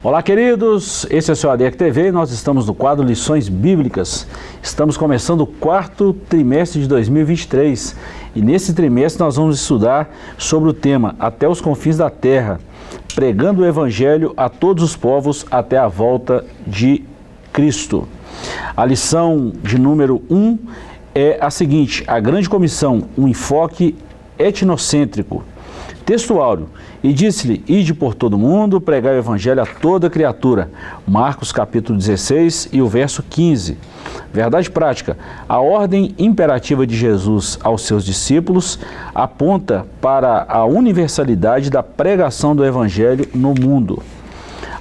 Olá, queridos, esse é o seu ADEC TV e nós estamos no quadro Lições Bíblicas. Estamos começando o quarto trimestre de 2023 e nesse trimestre nós vamos estudar sobre o tema Até os Confins da Terra, pregando o Evangelho a todos os povos até a volta de Cristo. A lição de número 1 é a seguinte: a grande comissão, um enfoque etnocêntrico. Texto áureo: e disse-lhe, ide por todo mundo, pregai o evangelho a toda criatura. Marcos capítulo 16 e o verso 15. Verdade prática: a ordem imperativa de Jesus aos seus discípulos aponta para a universalidade da pregação do evangelho no mundo.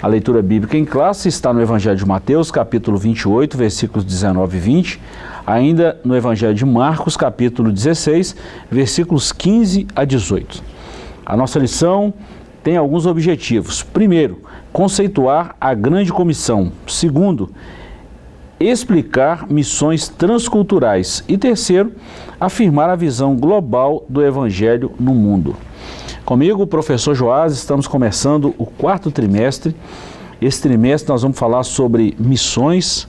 A leitura bíblica em classe está no Evangelho de Mateus, capítulo 28, versículos 19 e 20, ainda no Evangelho de Marcos, capítulo 16, versículos 15 a 18. A nossa lição tem alguns objetivos. Primeiro, conceituar a grande comissão. Segundo, explicar missões transculturais. E terceiro, afirmar a visão global do Evangelho no mundo. Comigo, o professor Joás, estamos começando o quarto trimestre. Esse trimestre nós vamos falar sobre missões,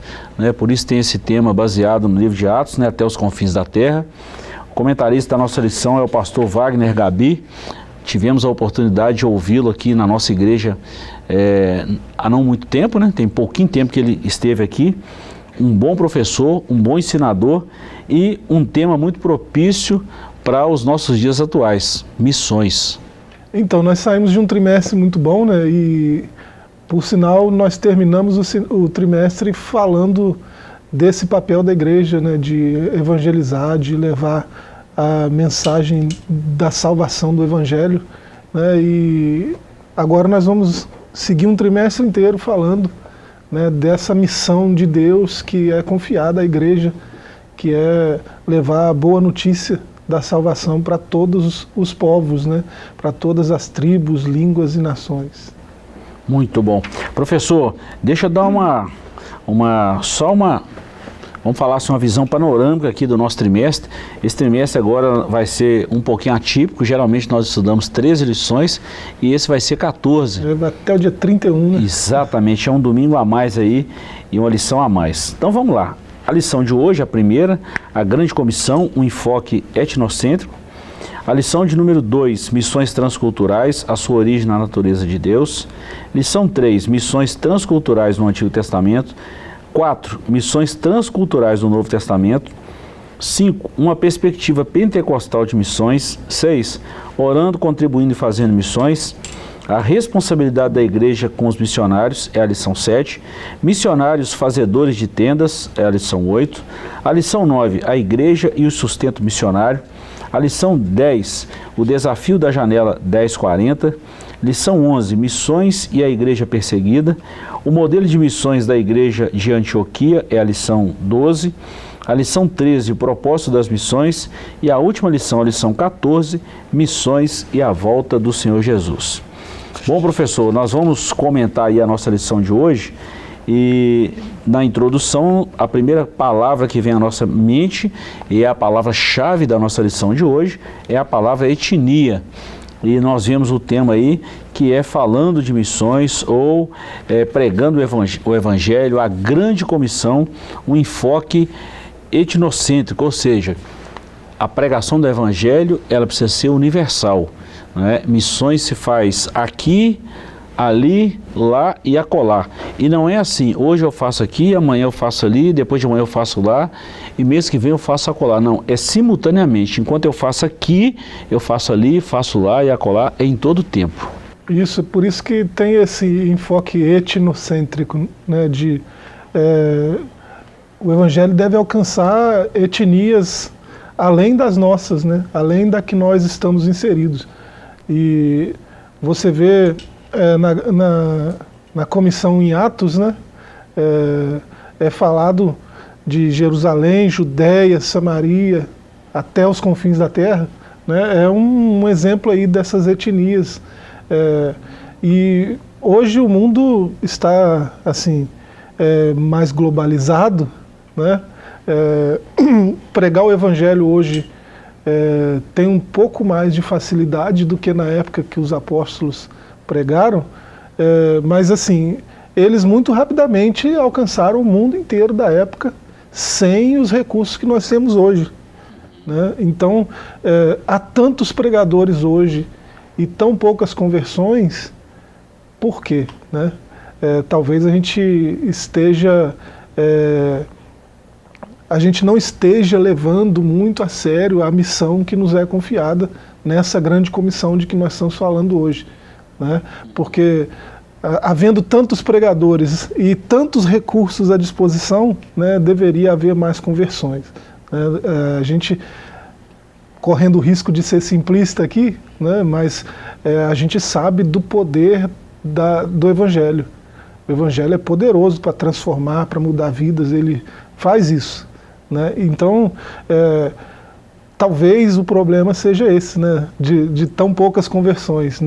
por isso tem esse tema baseado no livro de Atos, Até os Confins da Terra. O comentarista da nossa lição é o pastor Wagner Gabi. Tivemos a oportunidade de ouvi-lo aqui na nossa igreja há não muito tempo, tem pouquinho tempo que ele esteve aqui. Um bom professor, um bom ensinador e um tema muito propício para os nossos dias atuais, missões. Então, nós saímos de um trimestre muito bom, e por sinal nós terminamos o trimestre falando desse papel da igreja, de evangelizar, de levar a mensagem da salvação do Evangelho, e agora nós vamos seguir um trimestre inteiro falando dessa missão de Deus que é confiada à igreja, que é levar a boa notícia da salvação para todos os povos, para todas as tribos, línguas e nações. Muito bom. Professor, deixa eu dar vamos falar sobre uma visão panorâmica aqui do nosso trimestre. Esse trimestre agora vai ser um pouquinho atípico, geralmente nós estudamos 13 lições e esse vai ser 14. Até o dia 31, Exatamente, é um domingo a mais aí e uma lição a mais. Então vamos lá. A lição de hoje, a primeira, a grande comissão, um enfoque etnocêntrico. A lição de número 2, missões transculturais, a sua origem na natureza de Deus. Lição 3, missões transculturais no Antigo Testamento. 4, missões transculturais no Novo Testamento. 5, uma perspectiva pentecostal de missões. 6, orando, contribuindo e fazendo missões. A responsabilidade da igreja com os missionários é a lição 7. Missionários fazedores de tendas é a lição 8. A lição 9, a igreja e o sustento missionário. A lição 10, o desafio da janela 1040. Lição 11, missões e a igreja perseguida. O modelo de missões da igreja de Antioquia é a lição 12. A lição 13, o propósito das missões. E a última lição, a lição 14, missões e a volta do Senhor Jesus. Bom, professor, nós vamos comentar aí a nossa lição de hoje e na introdução a primeira palavra que vem à nossa mente e é a palavra-chave da nossa lição de hoje, é a palavra etnia. E nós vemos o tema aí que é falando de missões ou pregando o evangelho, a grande comissão, um enfoque etnocêntrico, ou seja, a pregação do evangelho ela precisa ser universal. Missões se faz aqui, ali, lá e acolá. E não é assim, hoje eu faço aqui, amanhã eu faço ali, depois de amanhã eu faço lá e mês que vem eu faço acolá. Não, é simultaneamente. Enquanto eu faço aqui, eu faço ali, faço lá e acolá, é em todo o tempo. Isso, por isso que tem esse enfoque etnocêntrico, o evangelho deve alcançar etnias além das nossas, além da que nós estamos inseridos. E você vê na comissão em Atos, é falado de Jerusalém, Judéia, Samaria, até os confins da terra, é um exemplo aí dessas etnias. E hoje o mundo está assim mais globalizado, pregar o evangelho hoje tem um pouco mais de facilidade do que na época que os apóstolos pregaram, Mas assim, eles muito rapidamente alcançaram o mundo inteiro da época sem os recursos que nós temos hoje, né? Então, há tantos pregadores hoje e tão poucas conversões, por quê, né? Talvez a gente não esteja levando muito a sério a missão que nos é confiada nessa grande comissão de que nós estamos falando hoje, né? Porque havendo tantos pregadores e tantos recursos à disposição, né, deveria haver mais conversões, né? A gente, correndo o risco de ser simplista aqui, né, mas a gente sabe do poder do Evangelho. O Evangelho é poderoso para transformar, para mudar vidas, ele faz isso, né? Então, talvez o problema seja esse, né, de tão poucas conversões.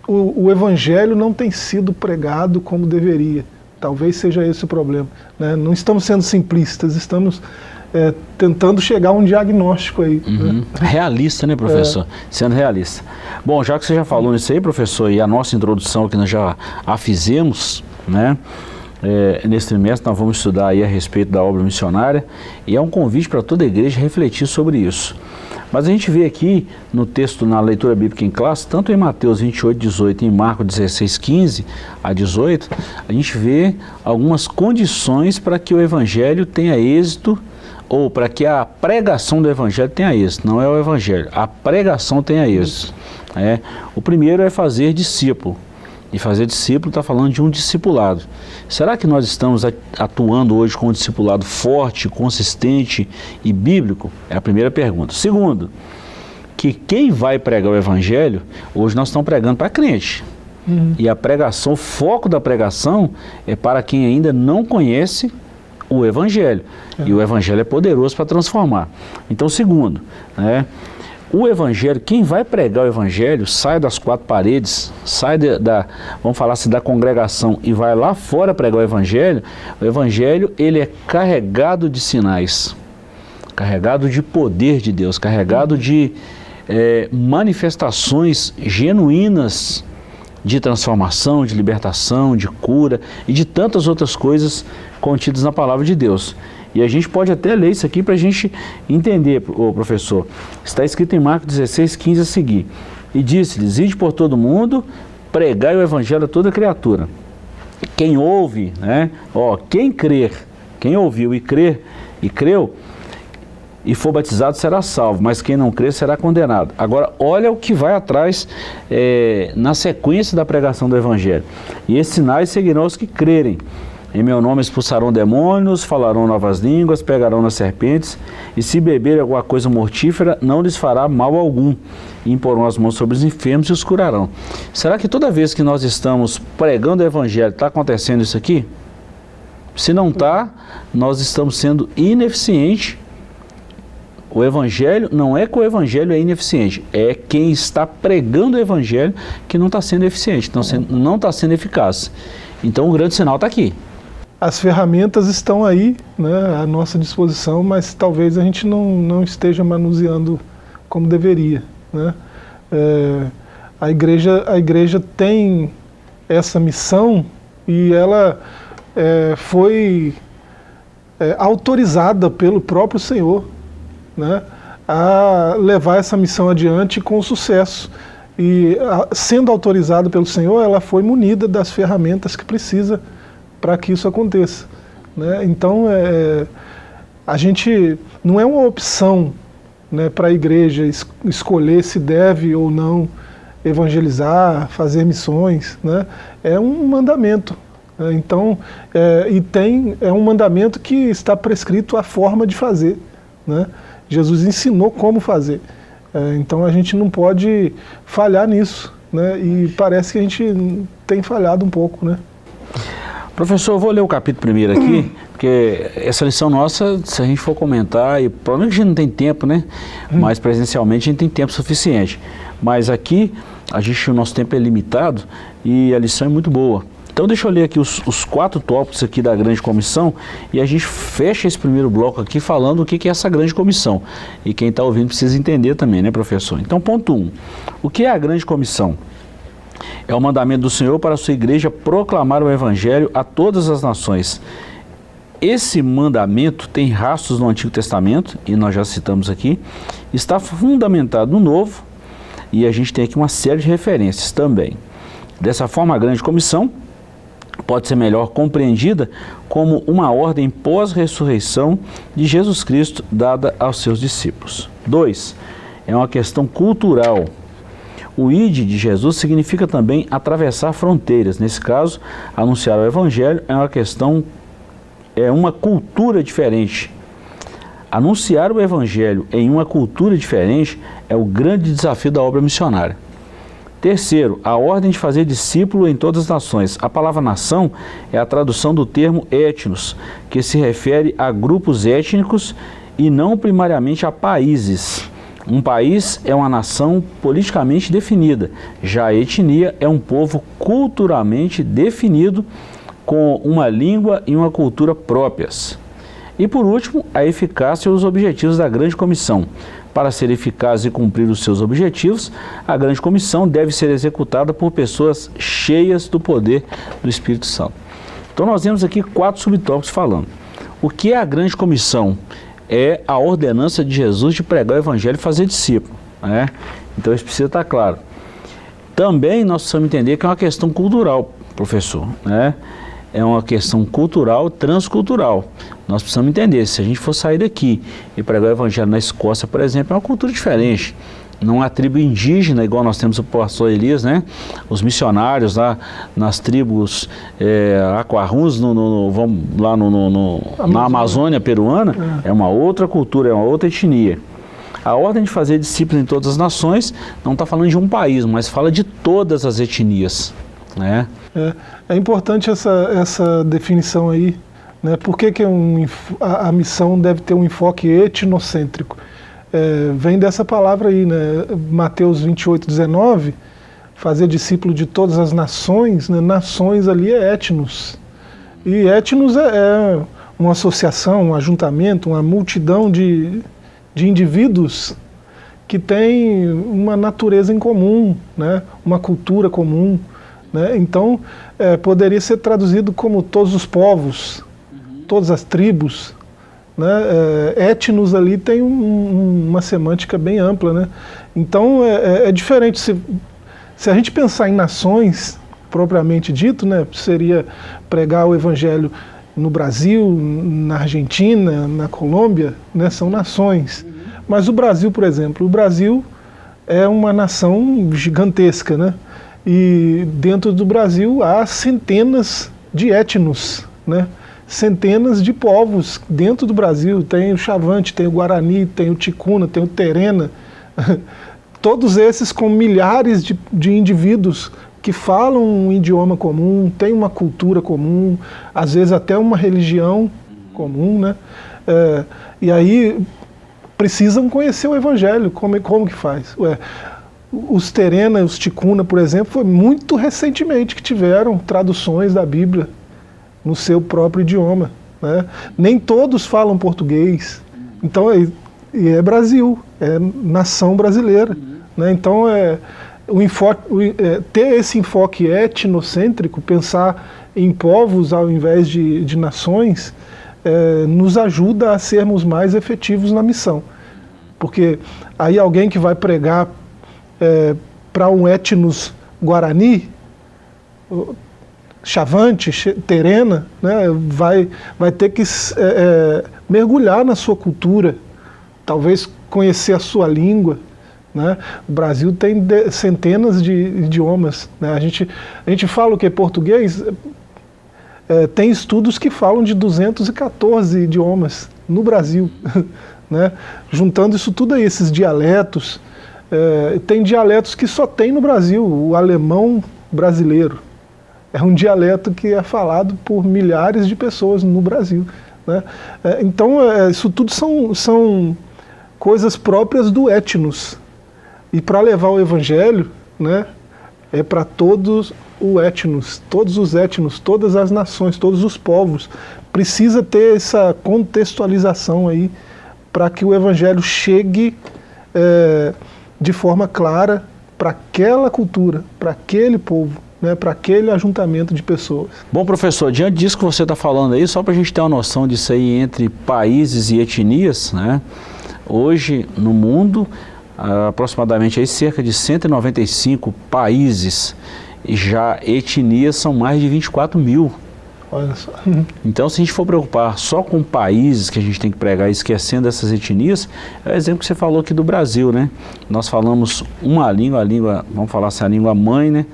O Evangelho não tem sido pregado como deveria. Talvez seja esse o problema, né? Não estamos sendo simplistas, estamos tentando chegar a um diagnóstico aí. Né? Realista, né, professor? Sendo realista. Bom, já que você já falou nisso aí, professor, e a nossa introdução que nós já a fizemos, né? Nesse trimestre nós vamos estudar aí a respeito da obra missionária, e é um convite para toda a igreja refletir sobre isso. Mas a gente vê aqui no texto, na leitura bíblica em classe, tanto em Mateus 28, 18 e em Marcos 16, 15 a 18, a gente vê algumas condições para que o Evangelho tenha êxito, ou para que a pregação do Evangelho tenha êxito. Não é o Evangelho, a pregação tenha êxito. O primeiro é fazer discípulo. E fazer discípulo está falando de um discipulado. Será que nós estamos atuando hoje com um discipulado forte, consistente e bíblico? É a primeira pergunta. Segundo, que quem vai pregar o Evangelho, hoje nós estamos pregando para crente. E a pregação, o foco da pregação é para quem ainda não conhece o Evangelho. E o Evangelho é poderoso para transformar. Então, segundo, o Evangelho, quem vai pregar o Evangelho, sai das quatro paredes, sai vamos falar assim, da congregação e vai lá fora pregar o Evangelho, ele é carregado de sinais, carregado de poder de Deus, carregado de manifestações genuínas de transformação, de libertação, de cura e de tantas outras coisas contidas na palavra de Deus. E a gente pode até ler isso aqui para a gente entender, professor. Está escrito em Marcos 16, 15 a seguir. E disse-lhes: ide por todo mundo, pregai o Evangelho a toda criatura. Quem ouve, quem crer, quem ouviu e creu, e for batizado será salvo, mas quem não crer será condenado. Agora, olha o que vai atrás na sequência da pregação do Evangelho. E esses sinais seguirão os que crerem. Em meu nome expulsarão demônios, falarão novas línguas, pegarão nas serpentes, e se beberem alguma coisa mortífera, não lhes fará mal algum. E imporão as mãos sobre os enfermos e os curarão. Será que toda vez que nós estamos pregando o Evangelho, está acontecendo isso aqui? Se não está, nós estamos sendo ineficientes. O Evangelho, não é que o Evangelho é ineficiente, é quem está pregando o Evangelho que não está sendo eficiente, não está sendo eficaz. Então o grande sinal está aqui. As ferramentas estão aí, né, à nossa disposição, mas talvez a gente não esteja manuseando como deveria, né? A igreja tem essa missão e ela foi autorizada pelo próprio Senhor, né, a levar essa missão adiante com sucesso. E sendo autorizada pelo Senhor, ela foi munida das ferramentas que precisa para que isso aconteça, né? Então, a gente não é uma opção, né, para a igreja escolher se deve ou não evangelizar, fazer missões, né? É um mandamento, né? Então, é um mandamento que está prescrito a forma de fazer, né? Jesus ensinou como fazer. Então a gente não pode falhar nisso, né? E parece que a gente tem falhado um pouco, né? Professor, eu vou ler o capítulo primeiro aqui, porque essa lição nossa, se a gente for comentar, e provavelmente a gente não tem tempo, né? Mas presencialmente a gente tem tempo suficiente. Mas aqui, o nosso tempo é limitado e a lição é muito boa. Então deixa eu ler aqui os 4 tópicos aqui da grande comissão e a gente fecha esse primeiro bloco aqui falando o que é essa grande comissão. E quem está ouvindo precisa entender também, né, professor? Então, ponto 1. O que é a grande comissão? É o mandamento do Senhor para a sua igreja proclamar o evangelho a todas as nações. Esse mandamento tem rastros no Antigo Testamento, e nós já citamos aqui, está fundamentado no Novo, e a gente tem aqui uma série de referências também. Dessa forma, a grande comissão pode ser melhor compreendida como uma ordem pós-ressurreição de Jesus Cristo dada aos seus discípulos. 2. É uma questão cultural. O ide de Jesus significa também atravessar fronteiras. Nesse caso, anunciar o evangelho é uma cultura diferente. Anunciar o evangelho em uma cultura diferente é o grande desafio da obra missionária. Terceiro, a ordem de fazer discípulo em todas as nações. A palavra nação é a tradução do termo etnos, que se refere a grupos étnicos e não primariamente a países. Um país é uma nação politicamente definida, já a etnia é um povo culturalmente definido com uma língua e uma cultura próprias. E por último, a eficácia e os objetivos da grande comissão. Para ser eficaz e cumprir os seus objetivos, a grande comissão deve ser executada por pessoas cheias do poder do Espírito Santo. Então nós temos aqui 4 subtópicos falando. O que é a grande comissão? É a ordenança de Jesus de pregar o evangelho e fazer discípulo, né? Então isso precisa estar claro. Também nós precisamos entender que é uma questão cultural, professor, né? É uma questão cultural, transcultural. Nós precisamos entender, se a gente for sair daqui e pregar o evangelho na Escócia, por exemplo, é uma cultura diferente. Não há tribo indígena, igual nós temos o pastor Elias, né? Os missionários lá nas tribos Aquaruns, na Amazônia peruana, é uma outra cultura, é uma outra etnia. A ordem de fazer discípulos em todas as nações não está falando de um país, mas fala de todas as etnias, né? É importante essa definição aí, né? Por que a missão deve ter um enfoque etnocêntrico? Vem dessa palavra aí, né? Mateus 28:19, fazer discípulo de todas as nações, né? Nações ali é etnos. E etnos é uma associação, um ajuntamento, uma multidão de indivíduos que tem uma natureza em comum, né? Uma cultura comum. Né? Então, poderia ser traduzido como todos os povos, todas as tribos. Né? Etnos ali tem uma semântica bem ampla. Né? Então, é diferente. Se a gente pensar em nações, propriamente dito, né? Seria pregar o evangelho no Brasil, na Argentina, na Colômbia, né? São nações. Mas o Brasil, por exemplo, o Brasil é uma nação gigantesca, né? E dentro do Brasil há centenas de etnos, né? Centenas de povos dentro do Brasil. Tem o Chavante, tem o Guarani, tem o Ticuna, tem o Terena. Todos esses com milhares de indivíduos que falam um idioma comum, têm uma cultura comum, às vezes até uma religião comum, né? E aí precisam conhecer o Evangelho. Como que faz? Os Terena, os Ticuna, por exemplo, foi muito recentemente que tiveram traduções da Bíblia no seu próprio idioma. Né? Nem todos falam português. Então, é Brasil, é nação brasileira. Né? Então, ter esse enfoque etnocêntrico, pensar em povos ao invés de nações, nos ajuda a sermos mais efetivos na missão. Porque aí alguém que vai pregar para um etnos Guarani, Chavante, Terena, né, vai ter que mergulhar na sua cultura, talvez conhecer a sua língua. Né? O Brasil tem centenas de idiomas. Né? A gente fala o que? Português? Tem estudos que falam de 214 idiomas no Brasil. Né? Juntando isso tudo aí, esses dialetos. Tem dialetos que só tem no Brasil, o alemão brasileiro. É um dialeto que é falado por milhares de pessoas no Brasil. Né? Então, isso tudo são coisas próprias do etnos. E para levar o Evangelho, né, é para todos os etnos, todas as nações, todos os povos. Precisa ter essa contextualização aí para que o Evangelho chegue de forma clara para aquela cultura, para aquele povo, né, para aquele ajuntamento de pessoas. Bom, professor, diante disso que você está falando aí, só para a gente ter uma noção disso aí entre países e etnias, né? Hoje, no mundo, aproximadamente aí, cerca de 195 países, e já etnias são mais de 24 mil. Olha só. Então, se a gente for preocupar só com países que a gente tem que pregar, esquecendo essas etnias, é o exemplo que você falou aqui do Brasil, né? Nós falamos uma língua, vamos falar assim, a língua mãe, né?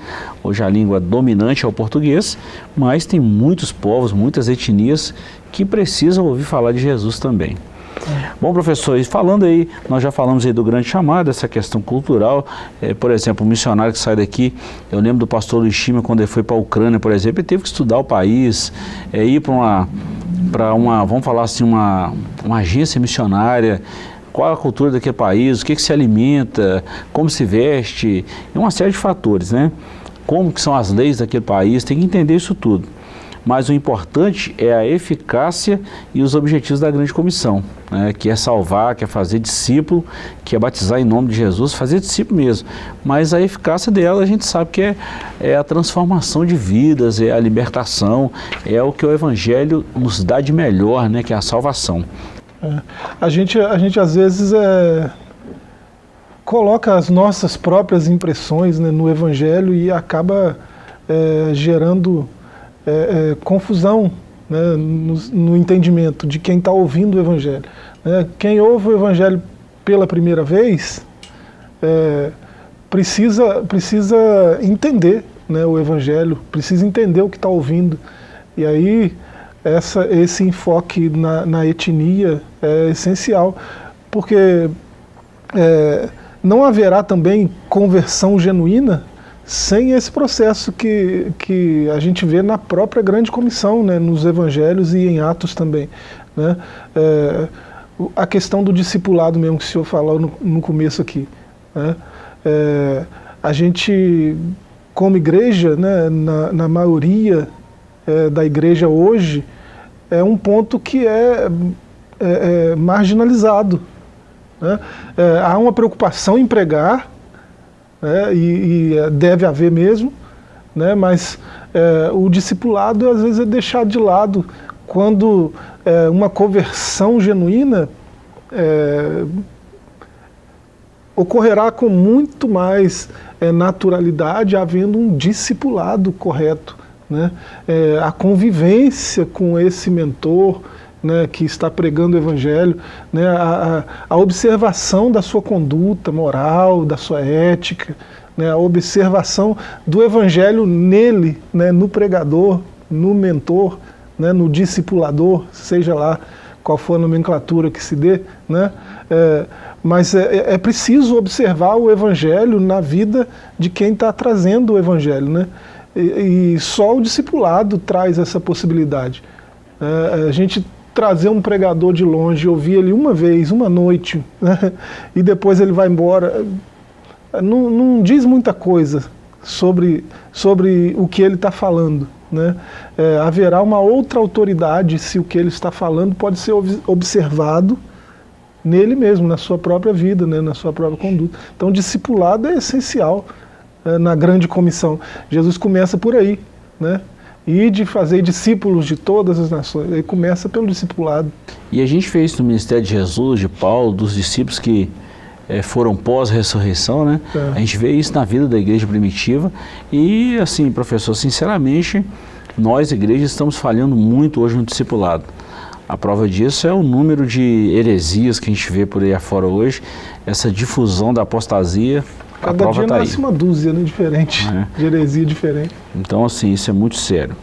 Hoje a língua dominante é o português, mas tem muitos povos, muitas etnias que precisam ouvir falar de Jesus também. Bom, professor, e falando aí, nós já falamos aí do grande chamado, essa questão cultural, por exemplo, um missionário que sai daqui, eu lembro do pastor Luiz Chima, quando ele foi para a Ucrânia, por exemplo, ele teve que estudar o país, ir para uma, vamos falar assim, uma agência missionária, qual a cultura daquele país, o que se alimenta, como se veste, e uma série de fatores, né? Como que são as leis daquele país, tem que entender isso tudo. Mas o importante é a eficácia e os objetivos da grande comissão, né? Que é salvar, que é fazer discípulo, que é batizar em nome de Jesus, fazer discípulo mesmo. Mas a eficácia dela a gente sabe que é a transformação de vidas, é a libertação, é o que o Evangelho nos dá de melhor, né? Que é a salvação. A gente às vezes coloca as nossas próprias impressões, né, no Evangelho e acaba gerando confusão, né, no entendimento de quem está ouvindo o Evangelho. Quem ouve o Evangelho pela primeira vez precisa entender, né, o Evangelho, precisa entender o que está ouvindo. E aí esse enfoque na etnia é essencial, porque não haverá também conversão genuína sem esse processo que a gente vê na própria grande comissão, né, nos evangelhos e em Atos também, né? A questão do discipulado mesmo que o senhor falou no começo aqui, né? A gente, como igreja, né, na maioria da igreja hoje, é um ponto que é marginalizado, né? Há uma preocupação em pregar, e deve haver mesmo, né? Mas o discipulado às vezes é deixado de lado quando uma conversão genuína ocorrerá com muito mais naturalidade, havendo um discipulado correto, né? A convivência com esse mentor, né, que está pregando o Evangelho, né, a observação da sua conduta moral, da sua ética, né, a observação do Evangelho nele, né, no pregador, no mentor, né, no discipulador, seja lá qual for a nomenclatura que se dê, né, mas é preciso observar o Evangelho na vida de quem está trazendo o Evangelho, né, e só o discipulado traz essa possibilidade. A gente trazer um pregador de longe, ouvir ele uma vez, uma noite, né, e depois ele vai embora, não diz muita coisa sobre o que ele está falando, né? Haverá uma outra autoridade se o que ele está falando pode ser observado nele mesmo, na sua própria vida, né, na sua própria conduta. Então, o discipulado é essencial na grande comissão. Jesus começa por aí, né? E de fazer discípulos de todas as nações. Aí começa pelo discipulado. E a gente fez isso no ministério de Jesus, de Paulo, dos discípulos que foram pós-ressurreição, né? A gente vê isso na vida da igreja primitiva. E assim, professor, sinceramente, nós, igreja, estamos falhando muito hoje no discipulado. A prova disso é o número de heresias que a gente vê por aí afora hoje, essa difusão da apostasia. Cada dia nasce uma dúzia, né, diferente, de heresia diferente. Então, assim, isso é muito sério.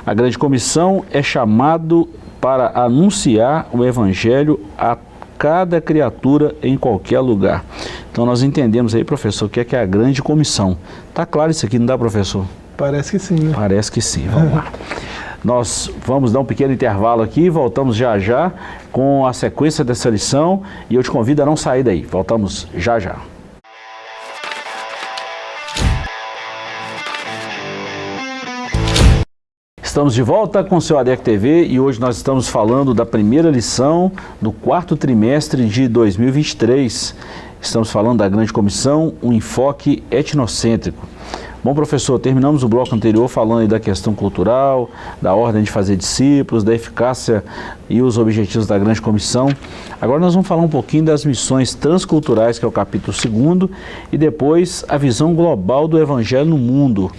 A grande comissão é chamado para anunciar o Evangelho a cada criatura em qualquer lugar. Então, nós entendemos aí, professor, o que é a grande comissão. Tá claro isso aqui, não dá, professor? Parece que sim, né? Parece que sim, vamos lá. Nós vamos dar um pequeno intervalo aqui e voltamos já já com a sequência dessa lição e eu te convido a não sair daí. Voltamos já já. Estamos de volta com o seu ADEC TV e hoje nós estamos falando da primeira lição do quarto trimestre de 2023. Estamos falando da Grande Comissão, um enfoque etnocêntrico. Bom, professor, terminamos o bloco anterior falando aí da questão cultural, da ordem de fazer discípulos, da eficácia e os objetivos da Grande Comissão. Agora nós vamos falar um pouquinho das missões transculturais, que é o capítulo 2, e depois a visão global do Evangelho no mundo.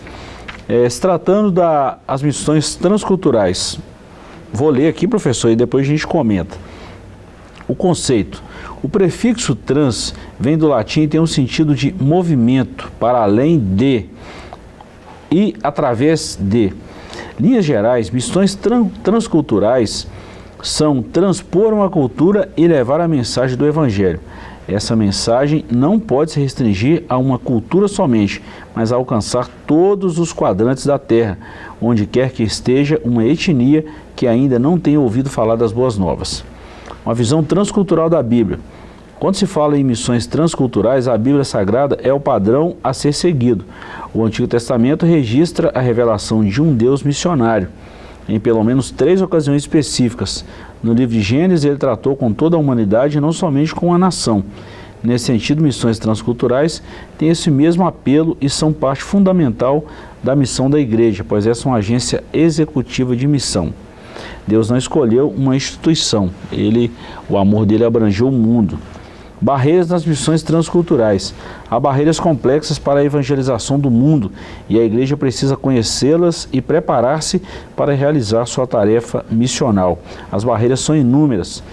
Se tratando das missões transculturais, vou ler aqui, professor, e depois a gente comenta. O conceito. O prefixo trans vem do latim e tem um sentido de movimento, para além de e através de. Linhas gerais, missões transculturais são transpor uma cultura e levar a mensagem do Evangelho. Essa mensagem não pode se restringir a uma cultura somente, mas a alcançar todos os quadrantes da terra, onde quer que esteja uma etnia que ainda não tenha ouvido falar das boas novas. Uma visão transcultural da Bíblia. Quando se fala em missões transculturais, a Bíblia Sagrada é o padrão a ser seguido. O Antigo Testamento registra a revelação de um Deus missionário, em pelo menos 3 ocasiões específicas. No livro de Gênesis, ele tratou com toda a humanidade e não somente com a nação. Nesse sentido, missões transculturais têm esse mesmo apelo e são parte fundamental da missão da igreja, pois essa é uma agência executiva de missão. Deus não escolheu uma instituição, o amor dele abrangeu o mundo. Barreiras nas missões transculturais. Há barreiras complexas para a evangelização do mundo e a igreja precisa conhecê-las e preparar-se para realizar sua tarefa missional. As barreiras são inúmeras.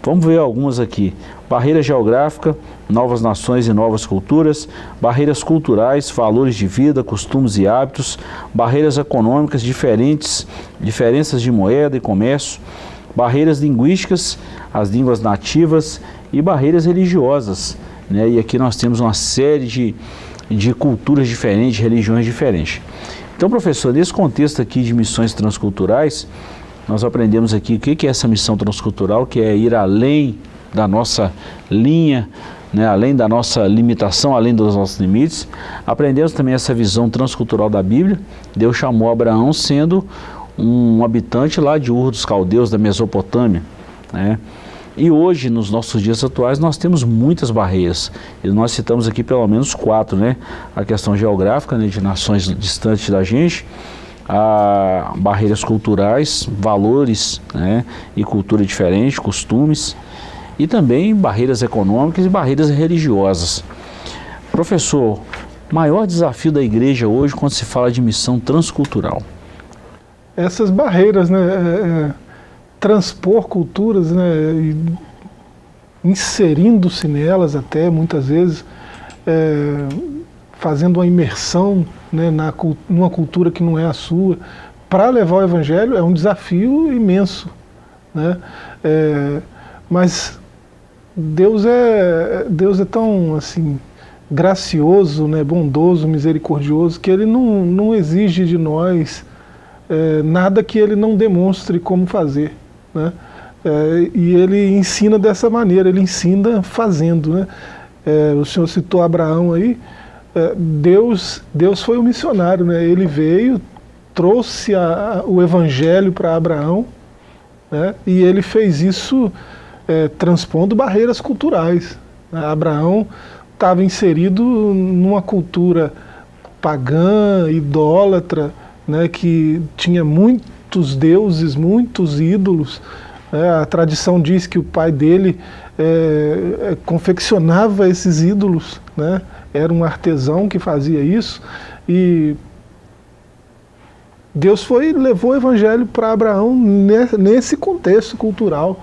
Vamos ver algumas aqui. Barreira geográfica, novas nações e novas culturas, barreiras culturais, valores de vida, costumes e hábitos, barreiras econômicas diferentes, diferenças de moeda e comércio, barreiras linguísticas, as línguas nativas e barreiras religiosas, né? E aqui nós temos uma série de culturas diferentes, de religiões diferentes. Então, professor, nesse contexto aqui de missões transculturais, nós aprendemos aqui o que é essa missão transcultural, que é ir além da nossa linha, né, além da nossa limitação, além dos nossos limites. Aprendemos também essa visão transcultural da Bíblia. Deus chamou Abraão sendo um habitante lá de Ur dos Caldeus, da Mesopotâmia, né? E hoje, nos nossos dias atuais, nós temos muitas barreiras. E nós citamos aqui pelo menos 4, né? A questão geográfica, né, de nações distantes da gente, barreiras culturais, valores, né, e cultura diferente, costumes, e também barreiras econômicas e barreiras religiosas. Professor, maior desafio da igreja hoje quando se fala de missão transcultural? Essas barreiras, né, transpor culturas, né, inserindo-se nelas até, muitas vezes, fazendo uma imersão, né, numa cultura que não é a sua, para levar o Evangelho é um desafio imenso, né? Mas Deus é tão assim, gracioso, né, bondoso, misericordioso, que Ele não exige de nós nada que Ele não demonstre como fazer, né? E Ele ensina dessa maneira, Ele ensina fazendo, né? O senhor citou Abraão aí. Deus foi um missionário, né? Ele veio, trouxe o Evangelho para Abraão, né? E ele fez isso transpondo barreiras culturais. Abraão estava inserido numa cultura pagã, idólatra, né? Que tinha muitos deuses, muitos ídolos. A tradição diz que o pai dele confeccionava esses ídolos, né? Era um artesão que fazia isso, e Deus levou o Evangelho para Abraão nesse contexto cultural,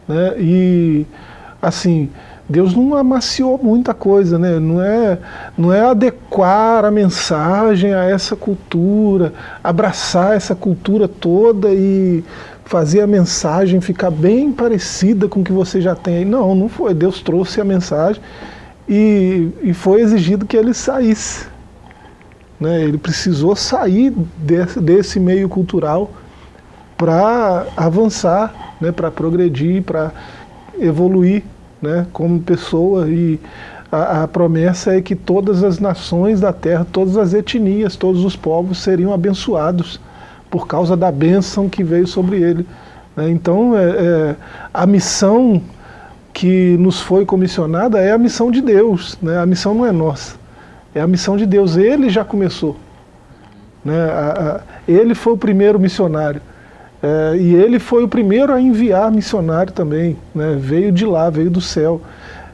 né? E assim, Deus não amaciou muita coisa, né? Não é adequar a mensagem a essa cultura, abraçar essa cultura toda e fazer a mensagem ficar bem parecida com o que você já tem aí. Não foi. Deus trouxe a mensagem e foi exigido que ele saísse, né? Ele precisou sair desse meio cultural para avançar, né? Para progredir, para evoluir, né? Como pessoa. E a promessa é que todas as nações da terra, todas as etnias, todos os povos seriam abençoados por causa da bênção que veio sobre ele, né? Então, a missão que nos foi comissionada é a missão de Deus, né? A missão não é nossa, é a missão de Deus. Ele já começou, né? Ele foi o primeiro missionário, e ele foi o primeiro a enviar missionário também, né? Veio de lá, veio do céu,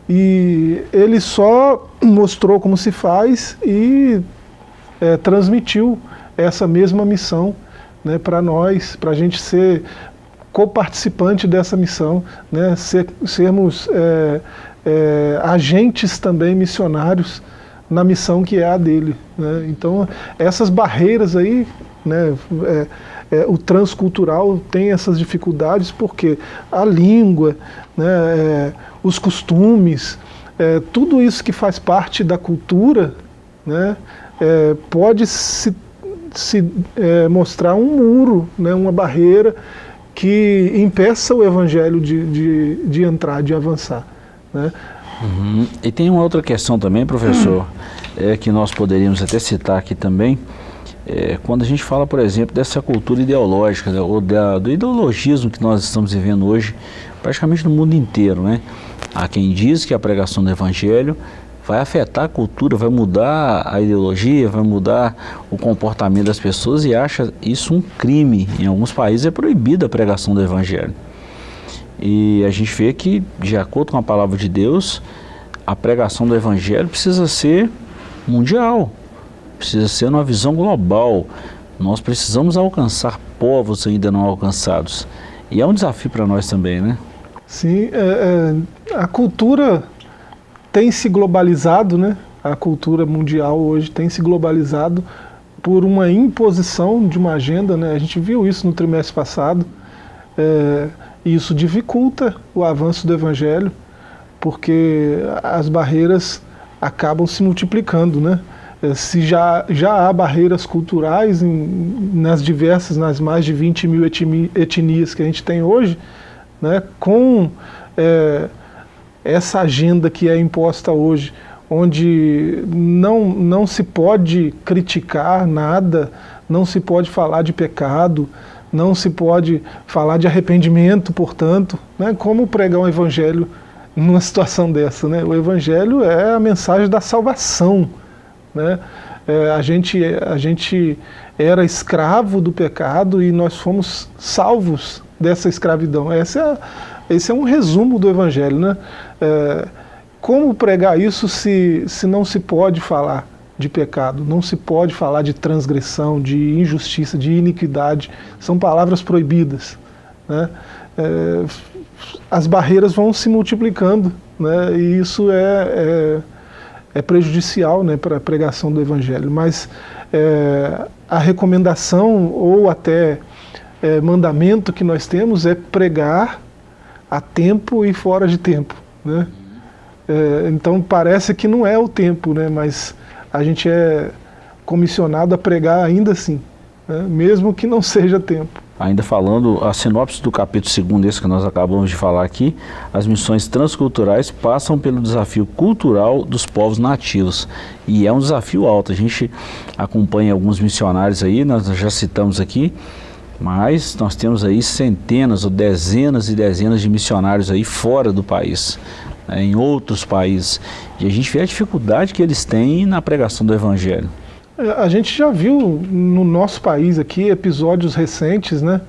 e ele só mostrou como se faz e transmitiu essa mesma missão, né, para nós, para a gente ser coparticipante dessa missão, né, sermos agentes também missionários na missão que é a dele, né? Então essas barreiras aí, né, o transcultural tem essas dificuldades porque a língua, né, os costumes, tudo isso que faz parte da cultura, né, pode se mostrar um muro, né, uma barreira que impeça o evangelho de entrar, de avançar, né? Uhum. E tem uma outra questão também, professor, que nós poderíamos até citar aqui também, quando a gente fala, por exemplo, dessa cultura ideológica, né, ou do ideologismo que nós estamos vivendo hoje, praticamente no mundo inteiro, né? Há quem diz que a pregação do evangelho vai afetar a cultura, vai mudar a ideologia, vai mudar o comportamento das pessoas e acha isso um crime. Em alguns países é proibida a pregação do evangelho. E a gente vê que, de acordo com a palavra de Deus, a pregação do evangelho precisa ser mundial, precisa ser uma visão global. Nós precisamos alcançar povos ainda não alcançados. E é um desafio para nós também, né? Sim, a cultura tem se globalizado, né? A cultura mundial hoje tem se globalizado por uma imposição de uma agenda, né? A gente viu isso no trimestre passado, e isso dificulta o avanço do evangelho, porque as barreiras acabam se multiplicando, né? Se já há barreiras culturais nas mais de 20 mil etnias que a gente tem hoje, né? Com essa agenda que é imposta hoje, onde não se pode criticar nada, não se pode falar de pecado, não se pode falar de arrependimento, portanto, né? Como pregar um evangelho numa situação dessa, né? O evangelho é a mensagem da salvação, né? A gente era escravo do pecado e nós fomos salvos dessa escravidão. Esse é um resumo do evangelho, né? Como pregar isso se não se pode falar de pecado, não se pode falar de transgressão, de injustiça, de iniquidade? São palavras proibidas, né? As barreiras vão se multiplicando, né? E isso é prejudicial, né, para a pregação do evangelho. Mas a recomendação ou até mandamento que nós temos é pregar a tempo e fora de tempo, né? Então parece que não é o tempo, né? Mas a gente é comissionado a pregar ainda assim, né? Mesmo que não seja tempo. Ainda falando, a sinopse do capítulo 2, esse que nós acabamos de falar aqui, as missões transculturais passam pelo desafio cultural dos povos nativos. E é um desafio alto. A gente acompanha alguns missionários aí, nós já citamos aqui, mas nós temos aí centenas ou dezenas e dezenas de missionários aí fora do país, né, em outros países. E a gente vê a dificuldade que eles têm na pregação do evangelho. A gente já viu no nosso país aqui episódios recentes, né,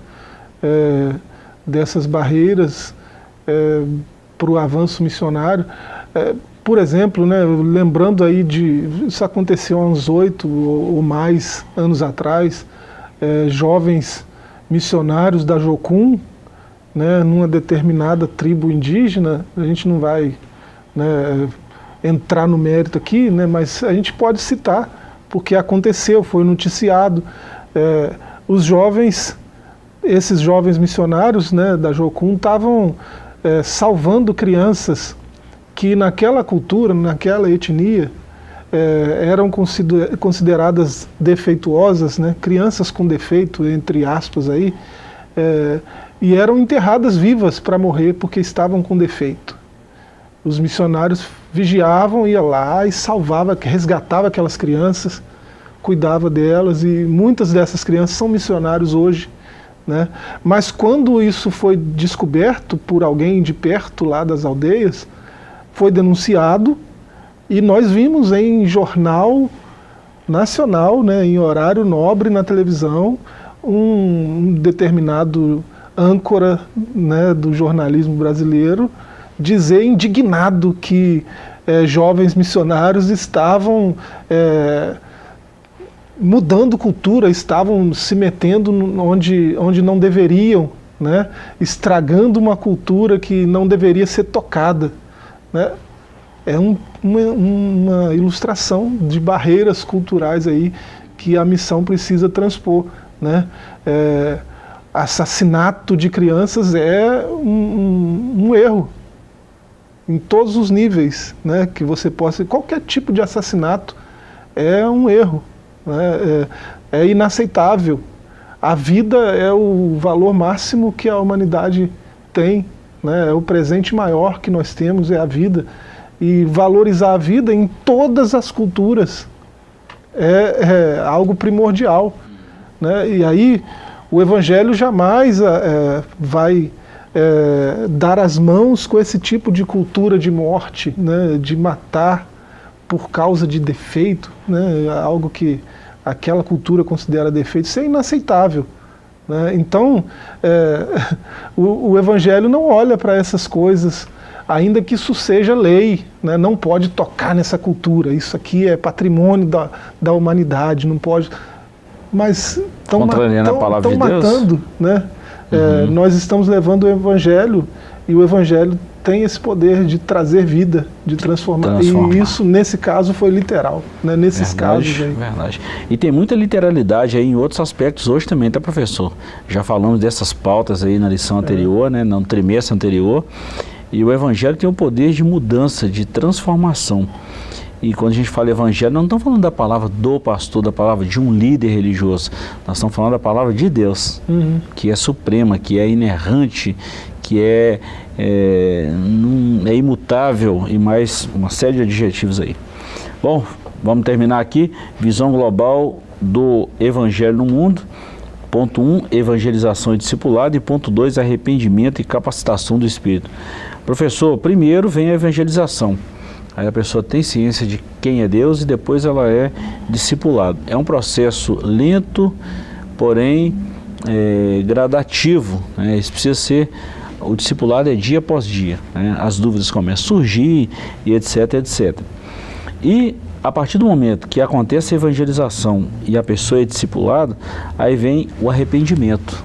dessas barreiras para o avanço missionário. Por exemplo, né, lembrando aí isso aconteceu há uns 8 ou mais anos atrás, jovens missionários da Jocum, né, numa determinada tribo indígena. A gente não vai, né, entrar no mérito aqui, né, mas a gente pode citar, porque aconteceu, foi noticiado. Esses jovens missionários, né, da Jocum estavam salvando crianças que naquela cultura, naquela etnia, eram consideradas defeituosas, né, crianças com defeito, entre aspas, aí, e eram enterradas vivas para morrer porque estavam com defeito. Os missionários vigiavam, ia lá e salvava, resgatava aquelas crianças, cuidava delas, e muitas dessas crianças são missionários hoje né? Mas quando isso foi descoberto por alguém de perto lá das aldeias, foi denunciado e nós vimos em jornal nacional, né, em horário nobre na televisão, um determinado âncora, né, do jornalismo brasileiro dizer indignado que jovens missionários estavam mudando cultura, estavam se metendo onde não deveriam, né, estragando uma cultura que não deveria ser tocada, né. É uma ilustração de barreiras culturais aí que a missão precisa transpor, né. Assassinato de crianças é um erro em todos os níveis, né, que você possa... Qualquer tipo de assassinato é um erro, né, é inaceitável. A vida é o valor máximo que a humanidade tem, né, é o presente maior que nós temos, é a vida. E valorizar a vida em todas as culturas é algo primordial, né, e aí o Evangelho jamais vai dar as mãos com esse tipo de cultura de morte, né, de matar por causa de defeito, né, algo que aquela cultura considera defeito. Isso é inaceitável, né? Então, o Evangelho não olha para essas coisas, ainda que isso seja lei, né, não pode tocar nessa cultura, isso aqui é patrimônio da humanidade, não pode... Mas estão matando, né? Nós estamos levando o Evangelho, e o Evangelho tem esse poder de trazer vida, de transformar. E isso, nesse caso, foi literal, né? Nesses casos aí. Verdade. E tem muita literalidade aí em outros aspectos hoje também, tá, professor? Já falamos dessas pautas aí na lição anterior, né? No trimestre anterior. E o Evangelho tem o poder de mudança, de transformação. E quando a gente fala Evangelho, não estamos falando da palavra do pastor, da palavra de um líder religioso. Nós estamos falando da palavra de Deus, que é suprema, que é inerrante, que é imutável e mais uma série de adjetivos aí. Bom, vamos terminar aqui. Visão global do Evangelho no mundo. Ponto 1, evangelização e discipulado. E ponto 2, arrependimento e capacitação do Espírito. Professor, primeiro vem a evangelização. Aí a pessoa tem ciência de quem é Deus e depois ela é discipulado. É um processo lento, porém gradativo, né? Isso precisa ser... O discipulado é dia após dia, né? As dúvidas começam a surgir e etc, etc. E a partir do momento que acontece a evangelização e a pessoa é discipulada, aí vem o arrependimento.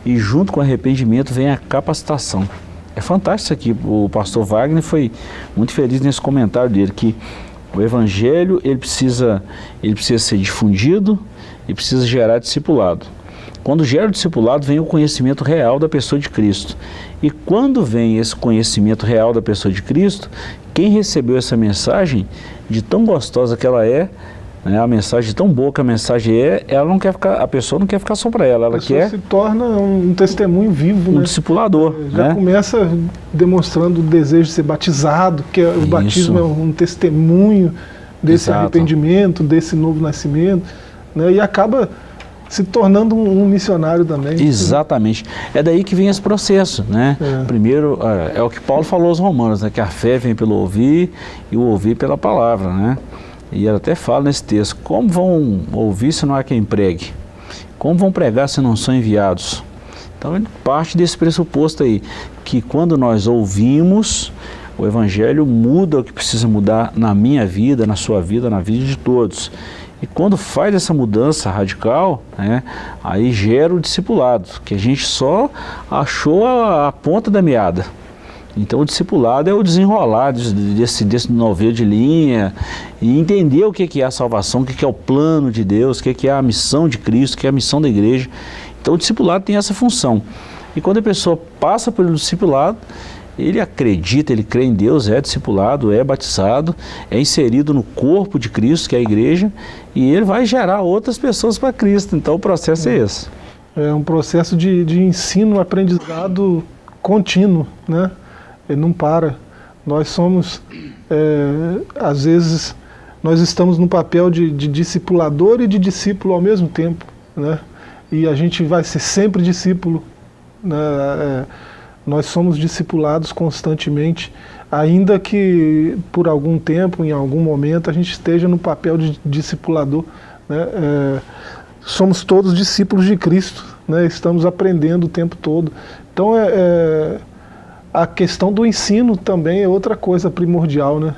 E junto com o arrependimento vem a capacitação. É fantástico isso aqui. O pastor Wagner foi muito feliz nesse comentário dele, que o Evangelho ele precisa ser difundido e precisa gerar discipulado. Quando gera o discipulado, vem o conhecimento real da pessoa de Cristo. E quando vem esse conhecimento real da pessoa de Cristo, quem recebeu essa mensagem, de tão gostosa que ela é, né, a mensagem tão boa que a mensagem ela não quer ficar, a pessoa não quer ficar só para ela quer... se torna um testemunho vivo, um discipulador. Já começa demonstrando o desejo de ser batizado, que o batismo é um testemunho desse arrependimento, desse novo nascimento, né, e acaba se tornando um missionário também. Exatamente. É daí que vem esse processo, né? Primeiro, é o que Paulo falou aos Romanos, né, que a fé vem pelo ouvir e o ouvir pela palavra, né? E ele até fala nesse texto, como vão ouvir se não há quem pregue? Como vão pregar se não são enviados? Então ele parte desse pressuposto aí, que quando nós ouvimos, o Evangelho muda o que precisa mudar na minha vida, na sua vida, na vida de todos. E quando faz essa mudança radical, né, aí gera o discipulado, que a gente só achou a ponta da meada. Então o discipulado é o desenrolar desse novelo de linha e entender o que é a salvação, o que é o plano de Deus, o que é a missão de Cristo, o que é a missão da igreja. Então o discipulado tem essa função. E quando a pessoa passa pelo discipulado, ele acredita, ele crê em Deus, é discipulado, é batizado, é inserido no corpo de Cristo, que é a igreja, e ele vai gerar outras pessoas para Cristo. Então o processo é esse. É um processo de ensino, aprendizado contínuo, né? Ele não para. Nós somos, às vezes, nós estamos no papel de discipulador e de discípulo ao mesmo tempo, né? e a gente vai ser sempre discípulo, né? Nós somos discipulados constantemente, ainda que por algum tempo, em algum momento, a gente esteja no papel de discipulador, né? Somos todos discípulos de Cristo, né? Estamos aprendendo o tempo todo. Então a questão do ensino também é outra coisa primordial, né?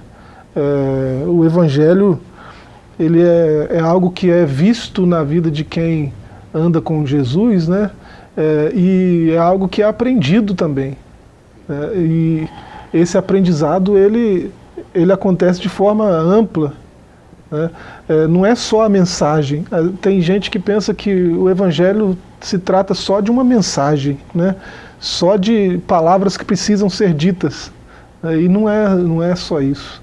O Evangelho, ele é algo que é visto na vida de quem anda com Jesus, né? E é algo que é aprendido também, né? E esse aprendizado, ele acontece de forma ampla, né? Não é só a mensagem. Tem gente que pensa que o Evangelho se trata só de uma mensagem, né? Só de palavras que precisam ser ditas, e não é só isso.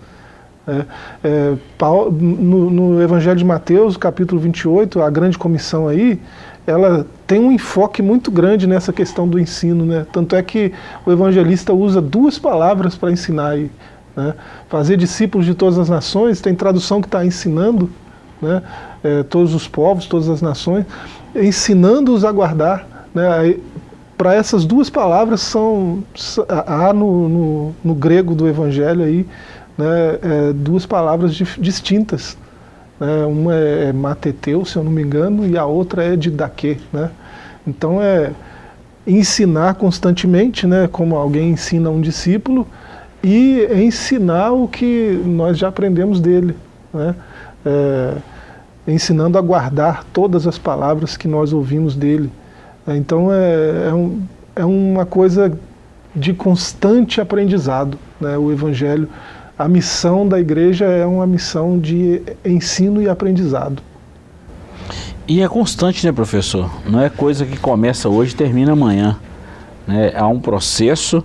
No Evangelho de Mateus, capítulo 28, a grande comissão aí, ela tem um enfoque muito grande nessa questão do ensino, né? Tanto é que o evangelista usa 2 palavras para ensinar aí, né? Fazer discípulos de todas as nações, tem tradução que está ensinando, né? Todos os povos, todas as nações, ensinando-os a guardar, né? Para essas 2 palavras há no grego do Evangelho aí, né, 2 palavras distintas. Uma é mateteu, se eu não me engano, e a outra é didaquê, né? Então ensinar constantemente, né, como alguém ensina um discípulo, e ensinar o que nós já aprendemos dele, né? Ensinando a guardar todas as palavras que nós ouvimos dele. Então é uma coisa de constante aprendizado, né, o Evangelho. A missão da igreja é uma missão de ensino e aprendizado. E é constante, né, professor? Não é coisa que começa hoje e termina amanhã, né? Há um processo,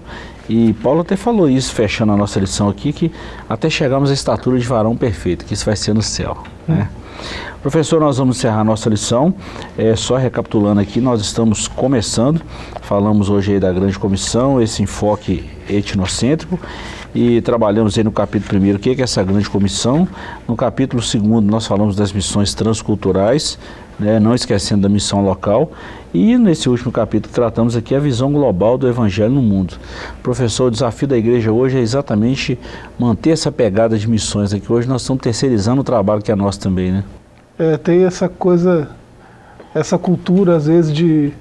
e Paulo até falou isso, fechando a nossa lição aqui, que até chegarmos à estatura de varão perfeito, que isso vai ser no céu, né? Professor, nós vamos encerrar a nossa lição. Só recapitulando aqui, nós estamos começando, falamos hoje aí da grande comissão, esse enfoque etnocêntrico, e trabalhamos aí no capítulo 1, o que é essa grande comissão. No capítulo 2, nós falamos das missões transculturais, né, não esquecendo da missão local. E nesse último capítulo tratamos aqui a visão global do Evangelho no mundo. Professor, o desafio da igreja hoje é exatamente manter essa pegada de missões aqui. Hoje nós estamos terceirizando o trabalho que é nosso também, né? Tem essa coisa, essa cultura às vezes de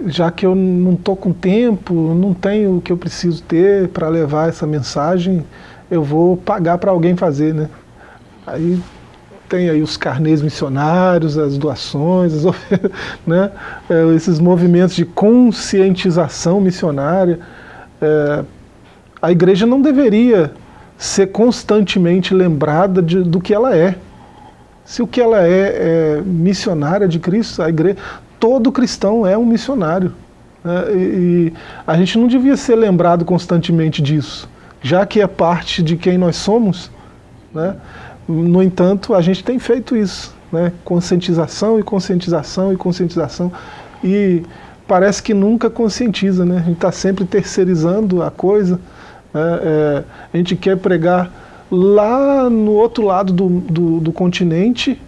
já que eu não estou com tempo, não tenho o que eu preciso ter para levar essa mensagem, eu vou pagar para alguém fazer, né? Aí tem aí os carnês missionários, as doações, né? Esses movimentos de conscientização missionária. A igreja não deveria ser constantemente lembrada do que ela é. Se o que ela é missionária de Cristo, a igreja, todo cristão é um missionário, né? E a gente não devia ser lembrado constantemente disso, já que é parte de quem nós somos, né? No entanto, a gente tem feito isso, né? Conscientização e conscientização e conscientização, e parece que nunca conscientiza, né? A gente está sempre terceirizando a coisa, né? A gente quer pregar lá no outro lado do continente,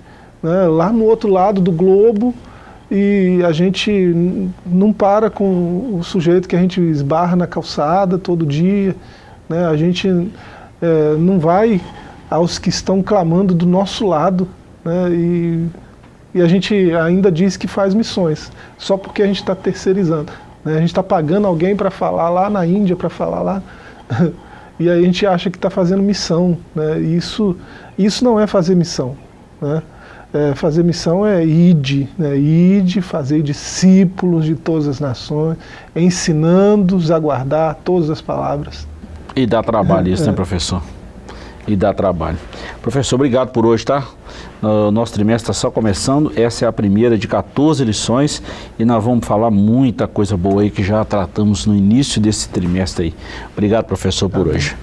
né? Lá no outro lado do globo, e a gente não para com o sujeito que a gente esbarra na calçada todo dia, né? A gente não vai aos que estão clamando do nosso lado, né? E a gente ainda diz que faz missões, só porque a gente está terceirizando, né? A gente está pagando alguém para falar lá na Índia, para falar lá, e aí a gente acha que está fazendo missão, né? Isso não é fazer missão, né? Fazer missão é ide, né? Ide, fazer discípulos de todas as nações, ensinando-os a guardar todas as palavras. E dá trabalho isso, né, professor? E dá trabalho. Professor, obrigado por hoje, tá? O nosso trimestre está só começando, essa é a primeira de 14 lições e nós vamos falar muita coisa boa aí que já tratamos no início desse trimestre aí. Obrigado, professor, por hoje.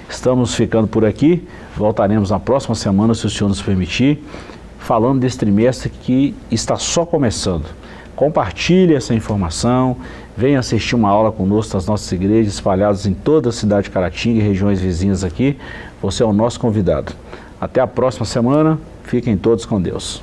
Estamos ficando por aqui, voltaremos na próxima semana, se o senhor nos permitir, falando desse trimestre que está só começando. Compartilhe essa informação, venha assistir uma aula conosco das nossas igrejas espalhadas em toda a cidade de Caratinga e regiões vizinhas aqui. Você é o nosso convidado. Até a próxima semana, fiquem todos com Deus.